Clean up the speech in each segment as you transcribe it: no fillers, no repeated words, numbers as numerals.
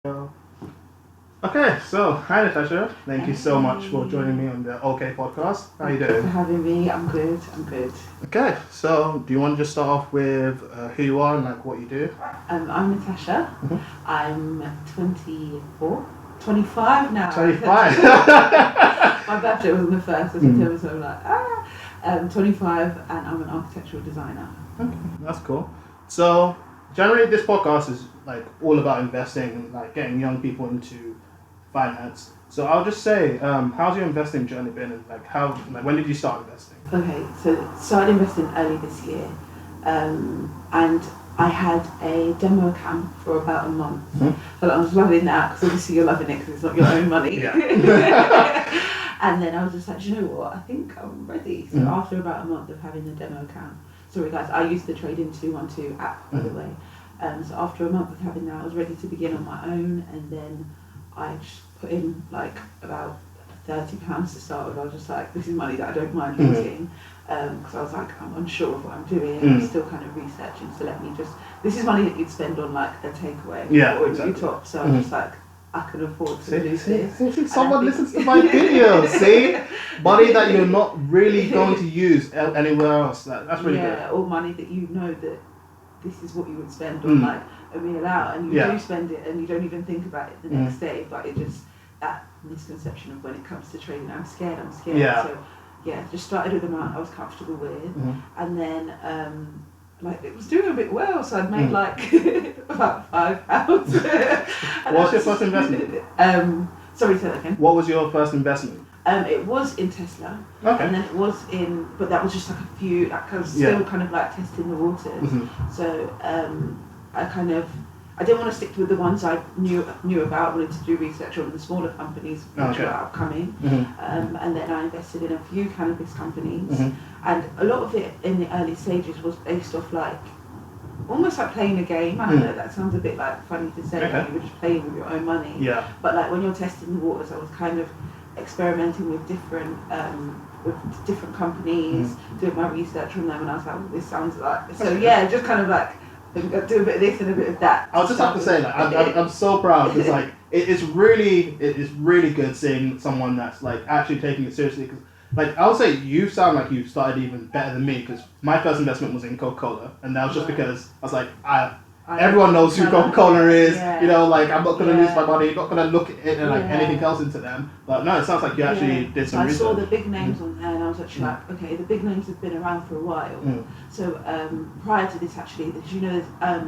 Okay, so hi Natasha. Thank you so much for joining me on the OhKay Podcast. How you Thanks for doing? having me. I'm good. Okay, so do you want to just start off with who you are and like what you do? I'm Natasha. Mhm. I'm 24, 25 now. 25. My birthday was on the 1st of September, so I'm like, 25, and I'm an architectural designer. Okay, that's cool. So generally, this podcast is like all about investing and like getting young people into finance. So I'll just say, how's your investing journey been, and like when did you start investing? Okay, so started investing early this year, and I had a demo account for about a month. But I was loving that because obviously you're loving it because it's not your own money. And then I was just like, you know what? I think I'm ready. So after about a month of having the demo account, sorry guys, I used the Trading 212 app by the way. So after a month of having that, I was ready to begin on my own, and then I just put in like about £30 to start with. I was just like, this is money that I don't mind losing, because I was like, I'm unsure of what I'm doing. I'm still kind of researching, so let me just, this is money that you'd spend on like a takeaway or exactly. Your top. So I'm just like, I can afford to lose this. See, someone listens to my videos. See, money that you're not really going to use anywhere else. That's really good. Yeah, or money that you know that this is what you would spend on like a meal out, and you do spend it and you don't even think about it the next day, but it just, that misconception of when it comes to trading, I'm scared. Yeah. So yeah, just started with the amount I was comfortable with, and then like it was doing a bit well, so I'd made like about £5. What's your first investment? Sorry, say that again. What was your first investment? It was in Tesla, and then it was in, but that was just like a few, like I was still kind of like testing the waters. So I didn't want to stick with the ones I knew about. I wanted to do research on the smaller companies which were upcoming, and then I invested in a few cannabis companies, and a lot of it in the early stages was based off like almost like playing a game. I don't know, that sounds a bit like funny to say, like you were just playing with your own money. Yeah. But like when you're testing the waters, I was kind of experimenting with different companies, doing my research on them, and I was like, well, this sounds like, so yeah, just kind of like do a bit of this and a bit of that. I'll just have to say, like, I'm so proud because like it's really good seeing someone that's like actually taking it seriously. Because like I would say you sound like you started even better than me, because my first investment was in Coca-Cola, and that was just because I was like, everyone knows who Coca-Cola is, you know, like I'm not going to lose my money, not going to look at like anything else into them. But no, it sounds like you actually did some research. I saw the big names on there, and I was actually like, okay, the big names have been around for a while. So prior to this actually, did you know there's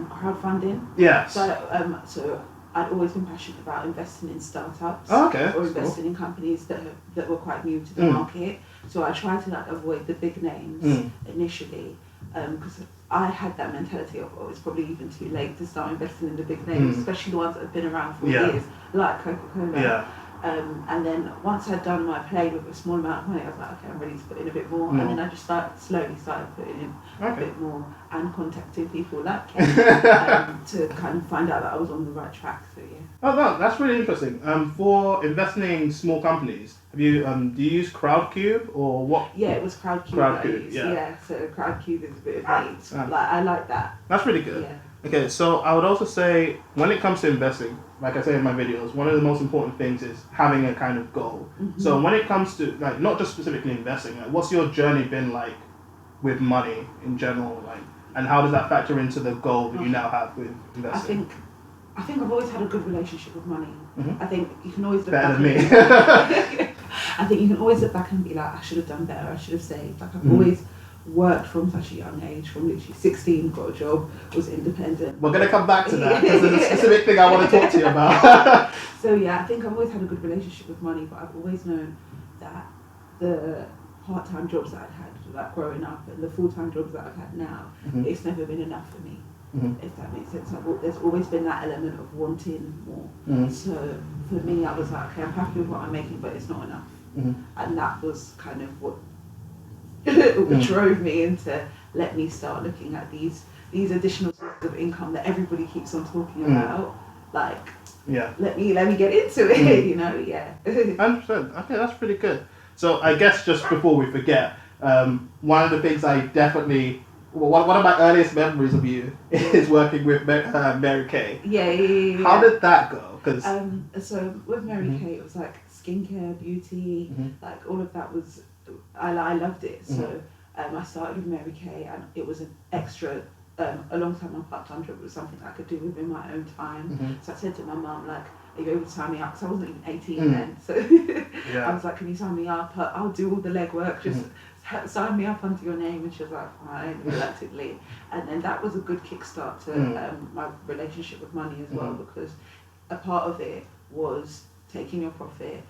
crowdfunding? Yes. So I'd always been passionate about investing in startups or investing in companies that were quite new to the market. So I tried to like avoid the big names initially, because I had that mentality of, oh, it's probably even too late to start investing in the big names, especially the ones that have been around for years, like Coca-Cola. And then once I'd done my play with a small amount of money, I was like, okay, I'm ready to put in a bit more. And then I just slowly started putting in a bit more and contacting people like you to kind of find out that I was on the right track. So yeah. Oh, no, that's really interesting. For investing in small companies, have you do you use Crowdcube or what? Yeah, it was Crowdcube. Yeah, so Crowdcube is a bit of AIDS. Like I like that. That's really good. Yeah. Okay, so I would also say when it comes to investing, like I say in my videos, one of the most important things is having a kind of goal. So when it comes to like not just specifically investing, like, what's your journey been like with money in general, like, and how does that factor into the goal that you now have with investing? I think I've always had a good relationship with money. I think you can always look better back than me. I think you can always look back and be like, I should have done better, I should have saved. Like I've always worked from such a young age, from literally 16, got a job, was independent. We're going to come back to that because there's a specific thing I want to talk to you about. So yeah, I think I've always had a good relationship with money, but I've always known that the part-time jobs that I'd had, like growing up, and the full-time jobs that I've had now, it's never been enough for me. If that makes sense. There's always been that element of wanting more. So for me, I was like, okay, I'm happy with what I'm making, but it's not enough. And that was kind of what drove me into let me start looking at these additional sources of income that everybody keeps on talking about. Like, let me get into it. You know, 100%. Okay, that's pretty good. So I guess just before we forget, one of the things I definitely one of my earliest memories of you is working with Mary Kay. Yeah. How did that go? Cause so with Mary Kay, it was like skincare, beauty, like all of that was. I loved it. So I started with Mary Kay, and it was an extra. Alongside my part-time job, it was something I could do within my own time. So I said to my mum, like, are you able to sign me up? Because I wasn't even 18 then. So I was like, can you sign me up? I'll do all the legwork. Just sign me up under your name. And she was like, fine, reluctantly. And then that was a good kickstart to my relationship with money as well, because a part of it was taking your profit,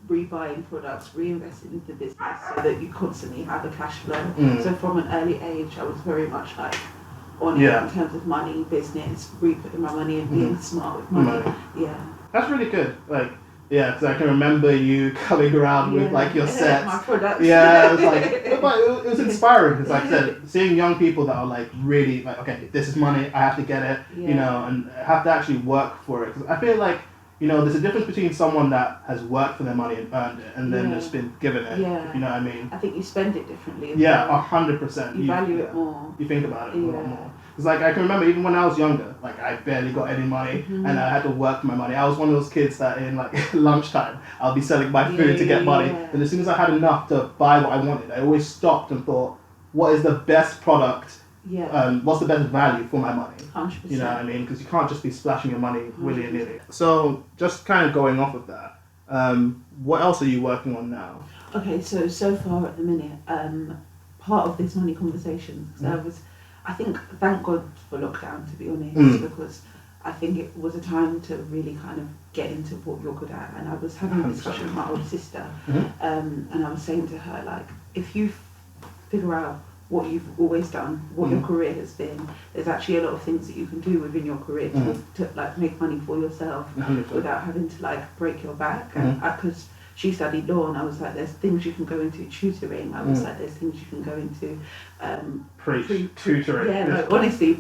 rebuying products, reinvesting into the business so that you constantly have a cash flow. So from an early age, I was very much like, on it in terms of money, business, re-putting my money and being smart with money. Yeah. That's really good. Like, yeah, because I can remember you coming around with like your sets. My products. Yeah, it was like, it was inspiring because, like I said, seeing young people that are like really like, okay, this is money, I have to get it, you know, and have to actually work for it. Because I feel like, you know, there's a difference between someone that has worked for their money and earned it, and then just been given it. Yeah. You know what I mean? I think you spend it differently. Yeah, 100%. You value it more. You think about it a lot more. Because like I can remember even when I was younger, like I barely got any money, and I had to work for my money. I was one of those kids that in like lunchtime I'll be selling my food to get money, and as soon as I had enough to buy what I wanted, I always stopped and thought, what is the best product? What's the best value for my money? 100%. You know what I mean? Because you can't just be splashing your money willy-nilly. So just kind of going off of that, what else are you working on now? Okay, so far at the minute, part of this money conversation, I think, thank God for lockdown, to be honest, because I think it was a time to really kind of get into what you're good at. And I was having a discussion with my older sister, and I was saying to her, like, if you figure out what you've always done, what your career has been, there's actually a lot of things that you can do within your career to like make money for yourself without having to like break your back. And because she studied law, and I was like, there's things you can go into tutoring. I was like, there's things you can go into tutoring. Yeah, like honestly,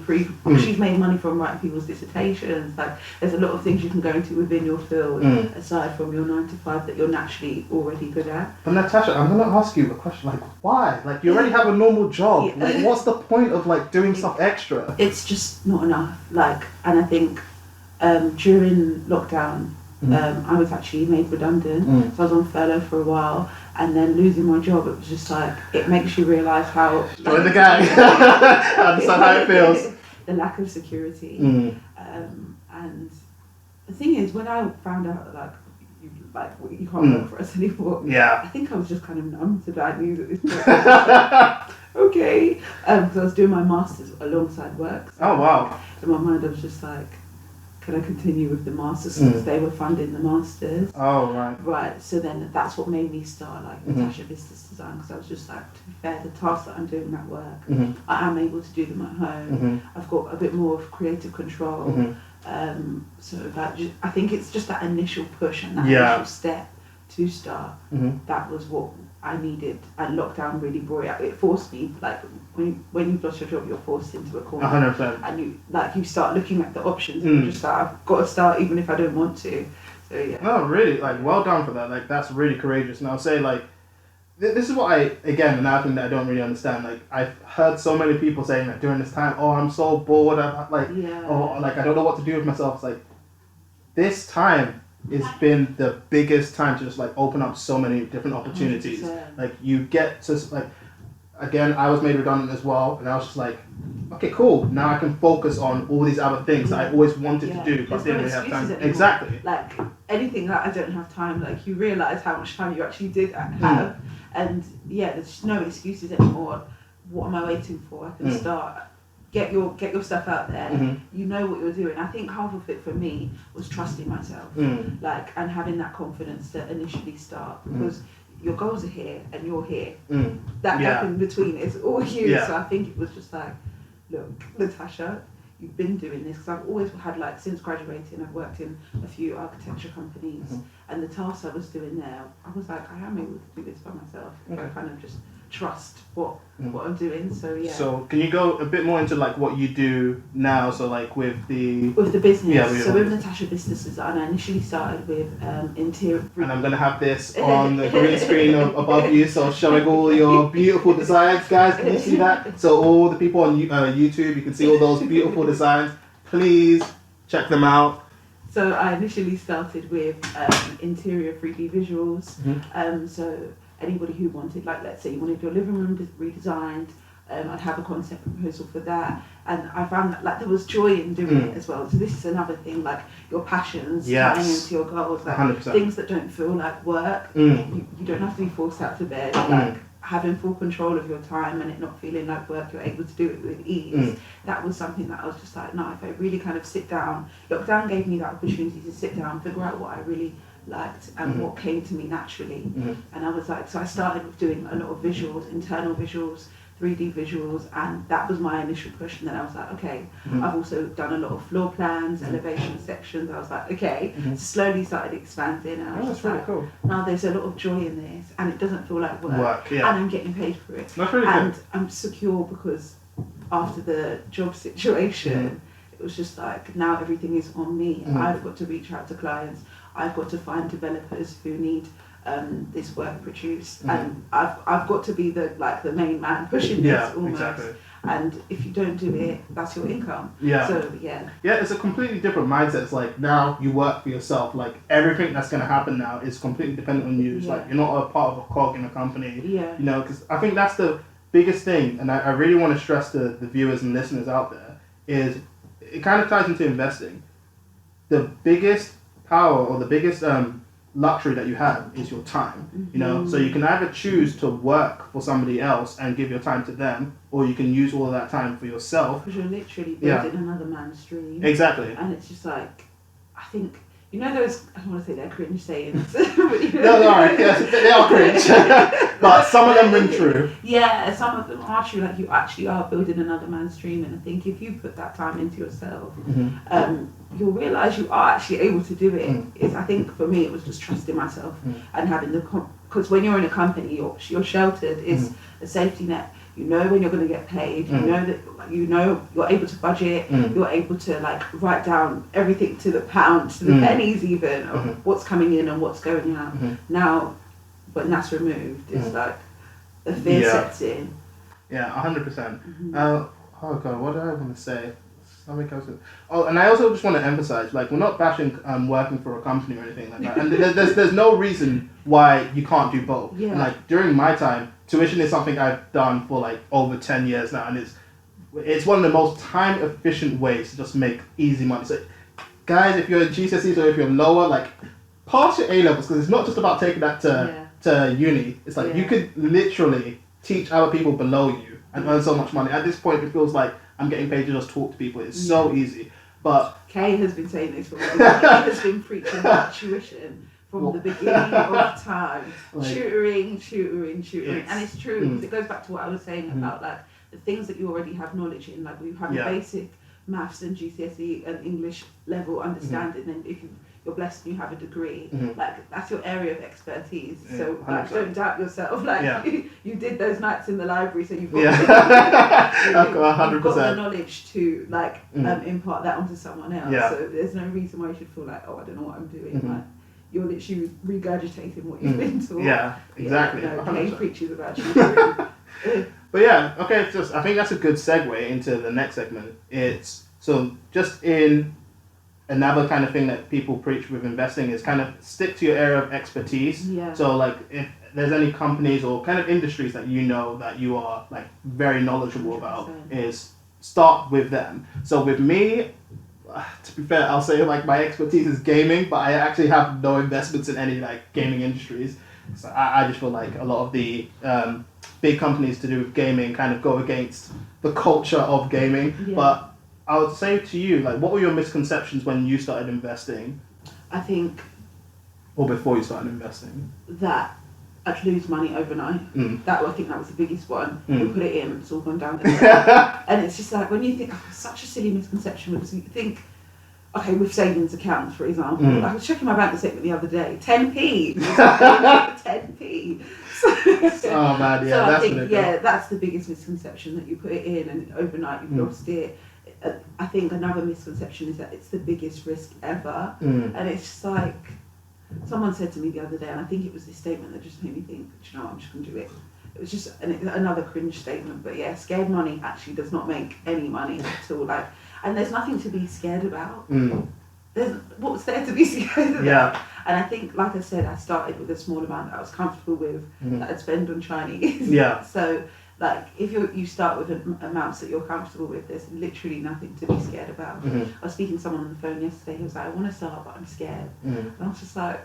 she's made money from writing people's dissertations. Like, there's a lot of things you can go into within your field aside from your 9 to 5 that you're naturally already good at. But Natasha, I'm gonna ask you a question. Like, why? Like, you already have a normal job. Like, what's the point of like doing stuff extra? It's just not enough. Like, and I think during lockdown, I was actually made redundant, so I was on furlough for a while, and then losing my job, it was just like, it makes you realise how... Join the gang! I understand how it feels. The lack of security. And the thing is, when I found out that you can't work for us anymore, I think I was just kind of numb to bad news at this point. Okay. Because I was doing my masters alongside work. So wow. in my mind, I was just like, can I continue with the masters, since they were funding the masters? Oh, right. Right, so then that's what made me start like Natasha Business Design, because I was just like, to be fair, the tasks that I'm doing at work, I am able to do them at home. I've got a bit more of creative control. So that I think it's just that initial push and that initial step to start. That was what I needed, and lockdown really brought it out. It forced me, like, when you've lost your job, you're forced into a corner. 100%. And you start looking at the options, and you're just like, I've got to start even if I don't want to. So yeah. No, really, like, well done for that. Like, that's really courageous. And I'll say, like, this is what another thing that I don't really understand. Like, I've heard so many people saying that during this time, I'm so bored, I don't know what to do with myself. It's like, this time, it's been the biggest time to just like open up so many different opportunities. 100%. Like, you get to like, again, I was made redundant as well, and I was just like, okay, cool. Now I can focus on all these other things that I always wanted to do, but didn't really have time. Anymore. Exactly. Like, anything that I don't have time, like, you realise how much time you actually did have, and there's no excuses anymore. What am I waiting for? I can start. Get your stuff out there. You know what you're doing. I think half of it for me was trusting myself, like, and having that confidence to initially start, because your goals are here and you're here. That gap in between is all you. So I think it was just like, look, Natasha, you've been doing this, because I've always had, like, since graduating, I've worked in a few architecture companies, and the tasks I was doing there, I was like, I am able to do this by myself. I kind of just trust what I'm doing. So yeah. So can you go a bit more into like what you do now? So like with the business. Yeah, with Natasha Business Design, I initially started with interior. And I'm gonna have this on the green screen above you, so showing all your beautiful designs, guys. Can you see that? So all the people on YouTube, you can see all those beautiful designs. Please check them out. So I initially started with interior 3D visuals. So anybody who wanted, like, let's say you wanted your living room redesigned, I'd have a concept proposal for that, and I found that like there was joy in doing it as well. So this is another thing, like your passions tying into your goals, like 100%. Things that don't feel like work. You don't have to be forced out to bed. Like having full control of your time and it not feeling like work, you're able to do it with ease. That was something that I was just like, no, if I really kind of sit down, lockdown gave me that opportunity to sit down, figure out what I really liked and what came to me naturally. And I was like, so I started with doing a lot of visuals, internal visuals, 3D visuals, and that was my initial push. And then I was like, okay, I've also done a lot of floor plans, elevation sections. I was like, okay, slowly started expanding, and I was just really like, cool. now there's a lot of joy in this, and it doesn't feel like work, and I'm getting paid for it. That's really and good. I'm secure because after the job situation, it was just like, now everything is on me. I've got to reach out to clients. I've got to find developers who need this work produced, and I've got to be the main man pushing this almost. Exactly. And if you don't do it, that's your income. So it's a completely different mindset. It's like now you work for yourself. Like everything that's going to happen now is completely dependent on you. It's like you're not a part of a cog in a company. You know, because I think that's the biggest thing, and I really want to stress to the viewers and listeners out there, is it kind of ties into investing. The biggest power or the biggest luxury that you have is your time. You know, so you can either choose to work for somebody else and give your time to them, or you can use all of that time for yourself. Because you're literally building another man's dream. Exactly. And it's just like, I think, you know those, I don't want to say they're cringe sayings. No, alright, they are cringe. But some of them ring true. Yeah, some of them are true. Like, you actually are building another man's dream, and I think if you put that time into yourself, you'll realise you are actually able to do it. I think for me it was just trusting myself and having the because when you're in a company, you're sheltered. It's a safety net. You know when you're going to get paid. You know that you're able to budget. You're able to like write down everything to the pound, to the pennies even, of what's coming in and what's going out. Now, when that's removed, it's like the fear sets in. Yeah, 100%. Oh god, what do I want to say? Something else. Oh, and I also just want to emphasize, like, we're not bashing working for a company or anything like that. And there's no reason why you can't do both. And, like, during my time, tuition is something I've done for like over 10 years now, and it's one of the most time efficient ways to just make easy money. So, guys, if you're at GCSEs or if you're lower, like, pass your A levels, because it's not just about taking that to uni. It's like you could literally teach other people below you and earn so much money. At this point, it feels like I'm getting paid to just talk to people. It's so easy. But Kay has been saying this for a while. He has been preaching about tuition from the beginning of time. Like, tutoring. And it's true, because it goes back to what I was saying about like the things that you already have knowledge in. Like, we have a basic maths and GCSE and English level understanding, and if you're blessed and you have a degree, like, that's your area of expertise. So like, don't doubt yourself. Like, you did those nights in the library, so you've got, you've got the knowledge to like impart that onto someone else. So there's no reason why you should feel like, oh, I don't know what I'm doing. Like, you're literally regurgitating what you've been taught. Yeah, exactly. Kay preaches about you. But yeah, okay, I think that's a good segue into the next segment. It's so just in another kind of thing that people preach with investing is kind of stick to your area of expertise. So like, if there's any companies or kind of industries that you know that you are like very knowledgeable about, is start with them. So with me, to be fair, I'll say like my expertise is gaming, but I actually have no investments in any like gaming industries. So I just feel like a lot of the big companies to do with gaming kind of go against the culture of gaming. But I would say to you, like, what were your misconceptions when you started investing? I think... Or before you started investing? That I'd lose money overnight. I think that was the biggest one. You put it in, it's all gone down. And it's just like, when you think, it's such a silly misconception, because you think okay, with savings accounts, for example. I was checking my bank statement the other day, 10p. 10p. Oh man, yeah, so I think, that's the biggest misconception, that you put it in and overnight you've lost it. I think another misconception is that it's the biggest risk ever. And it's just like, someone said to me the other day, and I think it was this statement that just made me think, you know what, I'm just going to do it. It was just another cringe statement, but yeah, scared money actually does not make any money at all. Like, and there's nothing to be scared about. There's what's there to be scared about? Yeah. And I think, like I said, I started with a small amount that I was comfortable with, that I'd spend on Chinese. Yeah. So, like, if you start with amounts that you're comfortable with, there's literally nothing to be scared about. I was speaking to someone on the phone yesterday. He was like, I want to start, but I'm scared. And I was just like,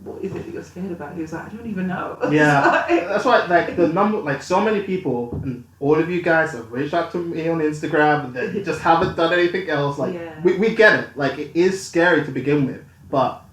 what is it that you're scared about? He was like, I don't even know. Yeah, that's why, like, the number, like, so many people, and all of you guys have reached out to me on Instagram, and they just haven't done anything else. Like, we get it. Like, it is scary to begin with, but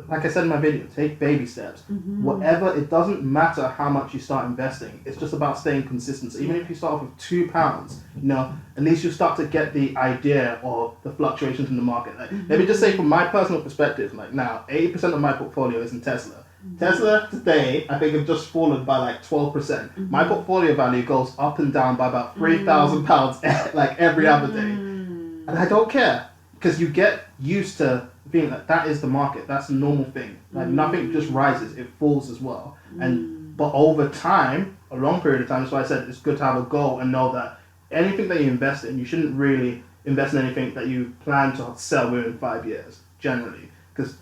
like I said in my video, take baby steps. Whatever, it doesn't matter how much you start investing. It's just about staying consistent. So even if you start off with £2, you know, at least you start to get the idea of the fluctuations in the market. Like, let me just say, from my personal perspective, like now, 80% of my portfolio is in Tesla. Tesla today, I think, have just fallen by like 12%. My portfolio value goes up and down by about £3,000 like every other day. And I don't care, because you get used to being like, that is the market, that's a normal thing. Like, nothing just rises, it falls as well. But over time, a long period of time, that's why I said it's good to have a goal and know that anything that you invest in, you shouldn't really invest in anything that you plan to sell within 5 years, generally. Because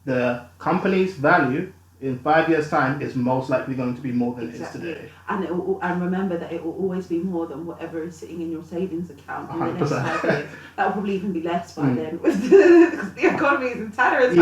the company's value in 5 years' time is most likely going to be more than it is today. And remember that it will always be more than whatever is sitting in your savings account in the next 5 years. That will probably even be less by then, because the economy is in tatters.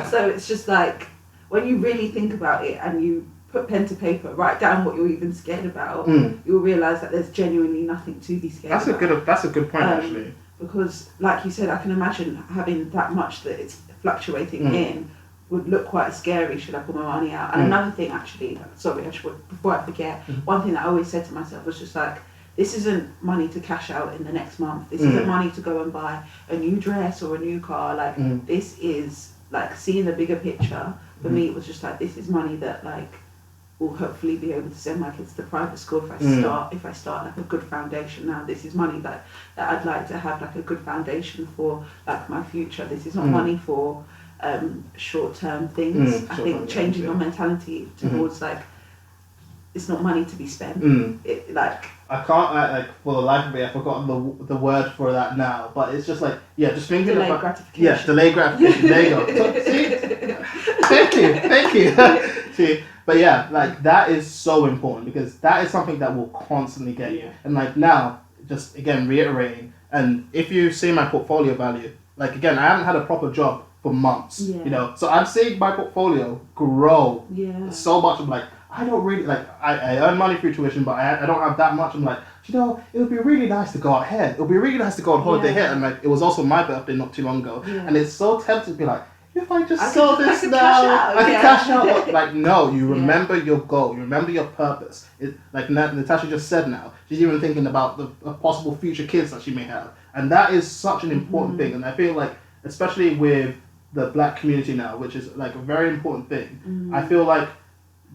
So it's just like, when you really think about it and you put pen to paper, write down what you're even scared about, you'll realise that there's genuinely nothing to be scared about. That's a good point, actually. Because, like you said, I can imagine having that much that it's fluctuating in would look quite scary should I put my money out. And another thing, actually, sorry, before I forget, one thing that I always said to myself was just like, this isn't money to cash out in the next month. This isn't money to go and buy a new dress or a new car. Like, this is, like, seeing the bigger picture. For me, it was just like, this is money that, like, will hopefully be able to send my kids to private school if I start like a good foundation now. This is money that I'd like to have, like, a good foundation for, like, my future. This is not money for short-term things. I think changing your mentality towards like, it's not money to be spent. It, like, I can't, like, for the life of me, I've forgotten the word for that now, but it's just like, just thinking delayed about gratification. Yeah, delayed gratification. There you go. See, thank you. See, but yeah, like, that is so important, because that is something that will constantly get you. And like, now, just again reiterating, and if you see my portfolio value, like, again, I haven't had a proper job for months, you know, so I'm seeing my portfolio grow so much. I'm like, I don't really, like, I earn money through tuition, but I don't have that much. I'm like, you know, it would be really nice to go out here. It would be really nice to go on holiday here. And like, it was also my birthday not too long ago. And it's so tempting to be like, if I just sell this now, I can cash out. Like, no, you remember your goal. You remember your purpose. It, like Natasha just said now, she's even thinking about the possible future kids that she may have. And that is such an important thing. And I feel like, especially with the black community now, which is like a very important thing, I feel like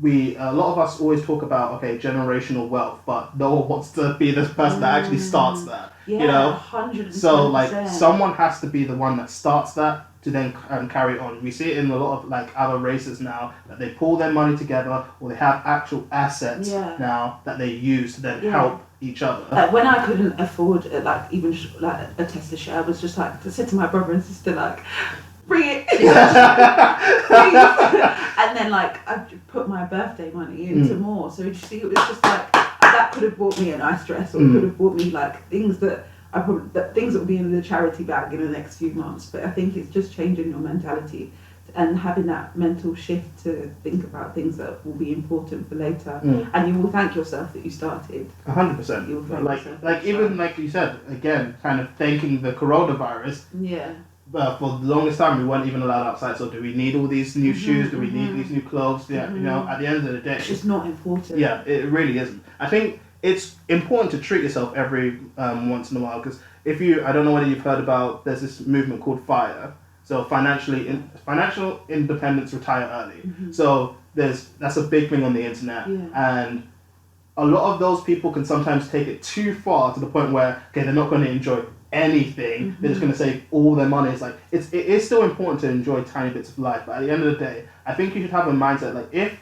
a lot of us always talk about, okay, generational wealth, but no one wants to be this person that actually starts that, you know? 100%. So like, someone has to be the one that starts that to then carry on. We see it in a lot of like other races now, that they pull their money together, or they have actual assets now that they use to then help each other. Like, when I couldn't afford like even like a Tesla share, I was just like, I said to my brother and sister, like, bring it. And then like, I put my birthday money into more. So you see, it was just like, that could have bought me a nice dress, or could have bought me like things that things that will be in the charity bag in the next few months. But I think it's just changing your mentality and having that mental shift to think about things that will be important for later. And you will thank yourself that you started. 100%. You will thank yourself. Like even like you said, again, kind of thanking the coronavirus. For the longest time, we weren't even allowed outside. So do we need all these new shoes? Do we need these new clothes? You know, at the end of the day, it's just not important. Yeah, it really isn't. I think it's important to treat yourself every once in a while, because I don't know whether you've heard about, there's this movement called FIRE. So financial independence, retire early. Mm-hmm. So that's a big thing on the internet, and a lot of those people can sometimes take it too far to the point where they're not going to enjoy anything. Mm-hmm. They're just going to save all their money. It's like it is still important to enjoy tiny bits of life, but at the end of the day, I think you should have a mindset like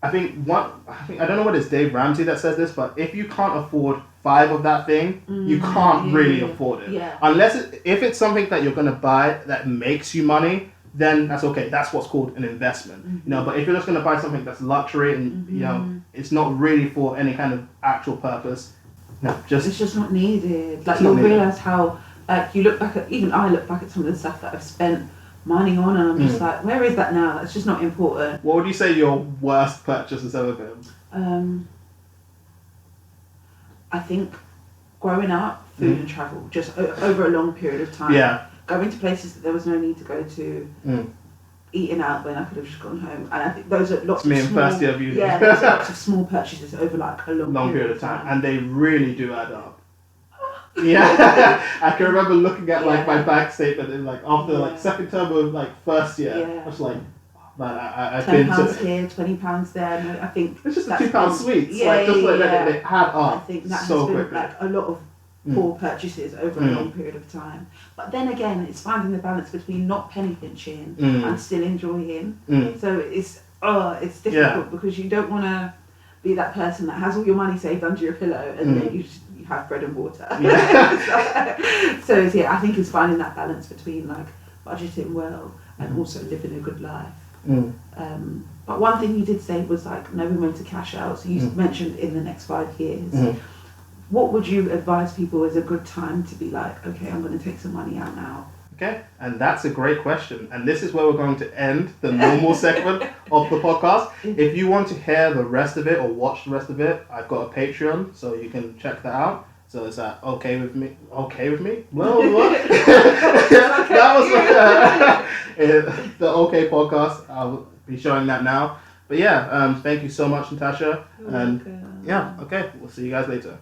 I don't know whether it's Dave Ramsey that says this, but if you can't afford 5 of that thing, you can't really afford it. Yeah. Unless if it's something that you're going to buy that makes you money, then that's okay. That's what's called an investment. Mm-hmm. But if you're just going to buy something that's luxury and it's not really for any kind of actual purpose, it's just not needed. Like you'll realise how you look back at, even I look back at some of the stuff that I've spent money on, and I'm just like, where is that now? It's just not important. What would you say your worst purchase has ever been? I think growing up, food and travel, just over a long period of time. Yeah. Going to places that there was no need to go to, eating out when I could have just gone home. And I think those are lots of small... first year of uni. Yeah, there's lots of small purchases over like a long period of time. And they really do add up. Yeah. I can remember looking at like my bank statement and like after like second term of like first year, I was like, man, I've been £10 here, £20 there. No, I think it's just the £2 sweets. They add up. I think that has been quickly. like a lot of poor purchases over a long period of time. But then again, it's finding the balance between not penny pinching and still enjoying. So it's difficult because you don't want to be that person that has all your money saved under your pillow and then you have bread and water. So I think it's finding that balance between like budgeting well and also living a good life. But one thing you did say was like knowing when to cash out. So you mentioned in the next 5 years. What would you advise people is a good time to be like, okay, I'm going to take some money out now? Okay, and that's a great question. And this is where we're going to end the normal segment of the podcast. If you want to hear the rest of it or watch the rest of it, I've got a Patreon, so you can check that out. So it's at OhKay with me. OhKay with me? Well, what? That was the OhKay podcast. I'll be showing that now. But thank you so much, Natasha. And okay, we'll see you guys later.